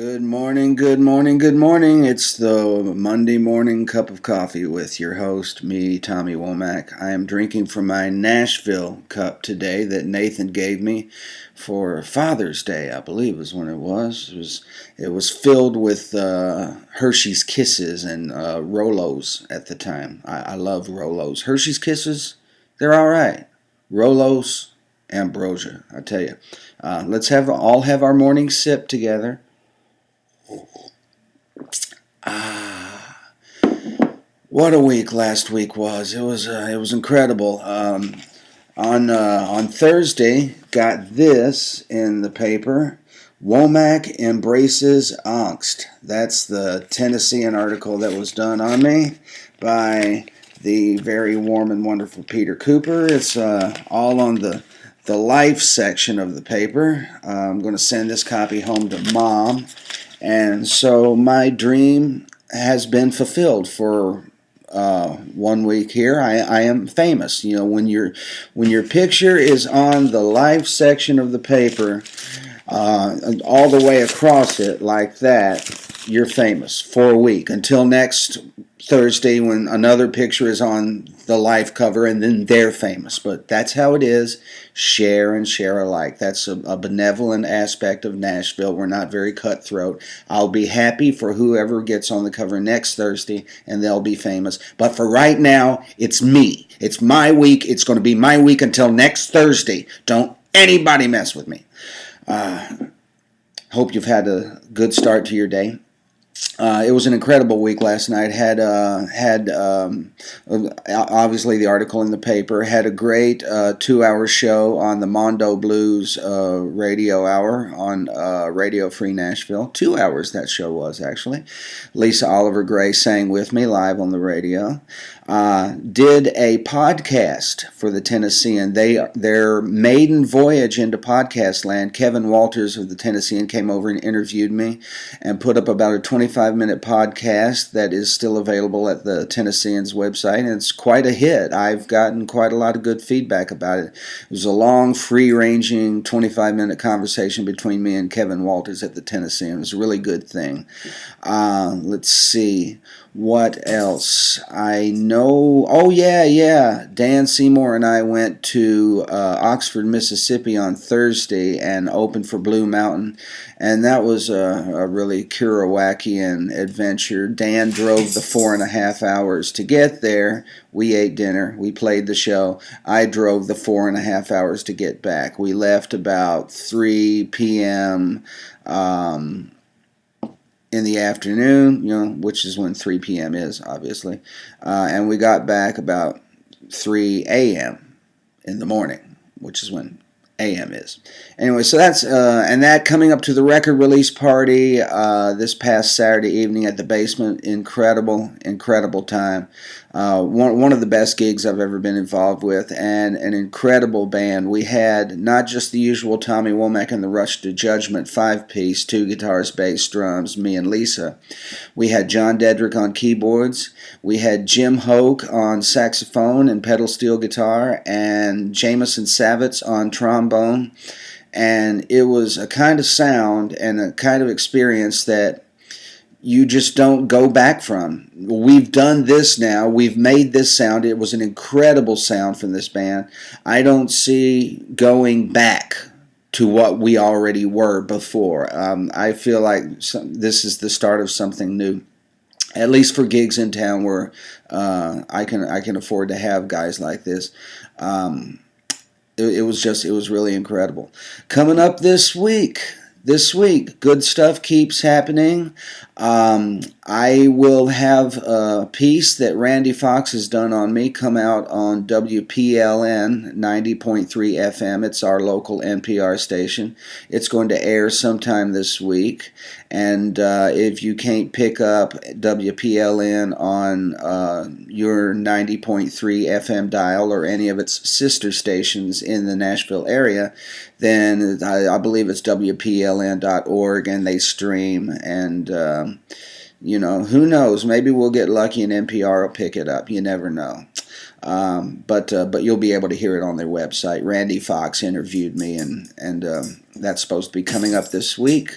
Good morning, good morning, good morning. It's the Monday morning cup of coffee with your host, me, Tommy Womack. I am drinking from my Nashville cup today that Nathan gave me for Father's Day, I believe is when it was. It was filled with Hershey's Kisses and Rolos at the time. I love Rolos. Hershey's Kisses, they're all right. Rolos, ambrosia, I tell you. Let's all have our morning sip together. What a week last week was. It was incredible. On Thursday, got this in the paper. Womack embraces angst. That's the Tennessean article that was done on me by the very warm and wonderful Peter Cooper. It's all on the life section of the paper. I'm going to send this copy home to Mom. And so my dream has been fulfilled for 1 week here. I am famous. You know, when your picture is on the life section of the paper, all the way across it like that, you're famous for a week until next Thursday when another picture is on the life cover and then they're famous. But that's how it is. Share and share alike. That's a benevolent aspect of Nashville. We're not very cutthroat. I'll be happy for whoever gets on the cover next Thursday and they'll be famous. But for right now, it's me. It's my week. It's going to be my week until next Thursday. Don't anybody mess with me. Hope you've had a good start to your day. It was an incredible week last night. Had obviously the article in the paper. Had a great 2-hour show on the Mondo Blues radio hour on Radio Free Nashville. 2 hours that show was actually. Lisa Oliver Gray sang with me live on the radio. Did a podcast for the Tennessean. Their maiden voyage into podcast land. Kevin Walters of the Tennessean came over and interviewed me and put up about a 25-minute podcast that is still available at the Tennessean's website, and it's quite a hit. I've gotten quite a lot of good feedback about it. It was a long, free-ranging 25-minute conversation between me and Kevin Walters at the Tennessean. It was a really good thing. Let's see. What else? I know. Oh, yeah. Dan Seymour and I went to Oxford, Mississippi on Thursday and opened for Blue Mountain. And that was a really Kerouacian adventure. Dan drove the 4.5 hours to get there. We ate dinner. We played the show. I drove the 4.5 hours to get back. We left about 3 p.m. In the afternoon, which is when 3 p.m. is, obviously. And we got back about 3 a.m. in the morning, which is when a.m. is. Anyway, so that's, and that coming up to the record release party this past Saturday evening at the Basement. Incredible time. One of the best gigs I've ever been involved with, and an incredible band. We had not just the usual Tommy Womack and the Rush to Judgment 5-piece, 2 guitars, bass, drums, me and Lisa. We had John Dedrick on keyboards. We had Jim Hoke on saxophone and pedal steel guitar, and Jameson Savitz on trombone. And it was a kind of sound and a kind of experience that you just don't go back from. We've done this now. We've made this sound. It was an incredible sound from this band. I don't see going back to what we already were before. I feel like this is the start of something new, at least for gigs in town where I can afford to have guys like this. It was really incredible. Coming up this week, good stuff keeps happening. I will have a piece that Randy Fox has done on me come out on WPLN 90.3 FM. It's our local NPR station. It's going to air sometime this week. And if you can't pick up WPLN on your 90.3 FM dial or any of its sister stations in the Nashville area, then I believe it's WPLN.org, and they stream. And, who knows? Maybe we'll get lucky and NPR will pick it up. You never know. But you'll be able to hear it on their website. Randy Fox interviewed me, and that's supposed to be coming up this week.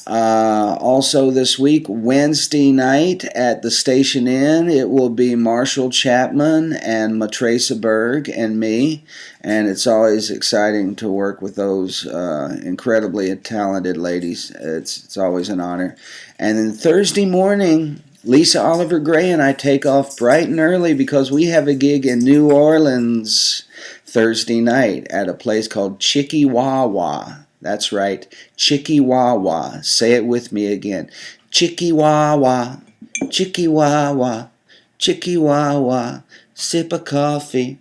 Also this week, Wednesday night at the Station Inn, it will be Marshall Chapman and Matresa Berg and me, and it's always exciting to work with those incredibly talented ladies. It's always an honor. And then Thursday morning, Lisa Oliver Gray and I take off bright and early because we have a gig in New Orleans Thursday night at a place called Chicky-Wah-Wah. That's right, Chicky-Wah-Wah. Say it with me again. Chicky-Wah-Wah, Chicky-Wah-Wah, Chicky-Wah-Wah, sip a coffee.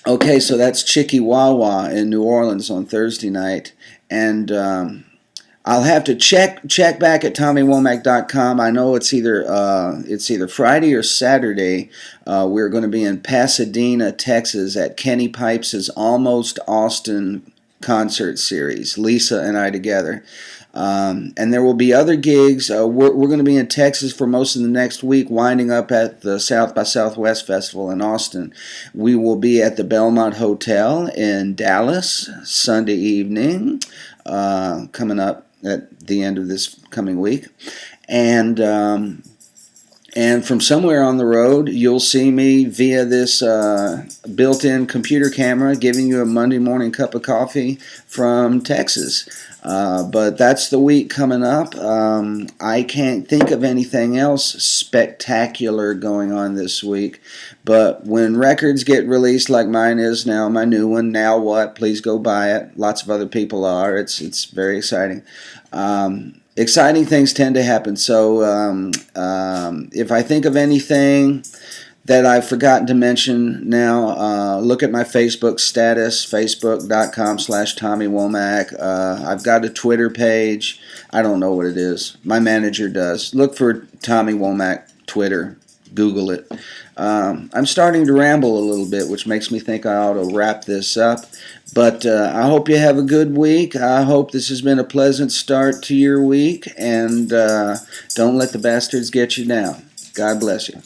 Okay, so that's Chicky-Wah-Wah in New Orleans on Thursday night. And I'll have to check back at TommyWomack.com. I know it's either Friday or Saturday. We're going to be in Pasadena, Texas, at Kenny Pipes' Almost Austin concert series. Lisa and I together. And there will be other gigs. We're going to be in Texas for most of the next week, winding up at the South by Southwest Festival in Austin. We will be at the Belmont Hotel in Dallas Sunday evening, coming up at the end of this coming week. And from somewhere on the road, you'll see me via this built-in computer camera giving you a Monday morning cup of coffee from Texas. But that's the week coming up. I can't think of anything else spectacular going on this week. But when records get released like mine is now, my new one, Now What? Please go buy it. Lots of other people are. It's very exciting. Exciting things tend to happen. So if I think of anything that I've forgotten to mention now, look at my Facebook status, facebook.com/Tommy Womack. I've got a Twitter page. I don't know what it is. My manager does. Look for Tommy Womack Twitter. Google it. I'm starting to ramble a little bit, which makes me think I ought to wrap this up. But I hope you have a good week. I hope this has been a pleasant start to your week. And don't let the bastards get you down. God bless you.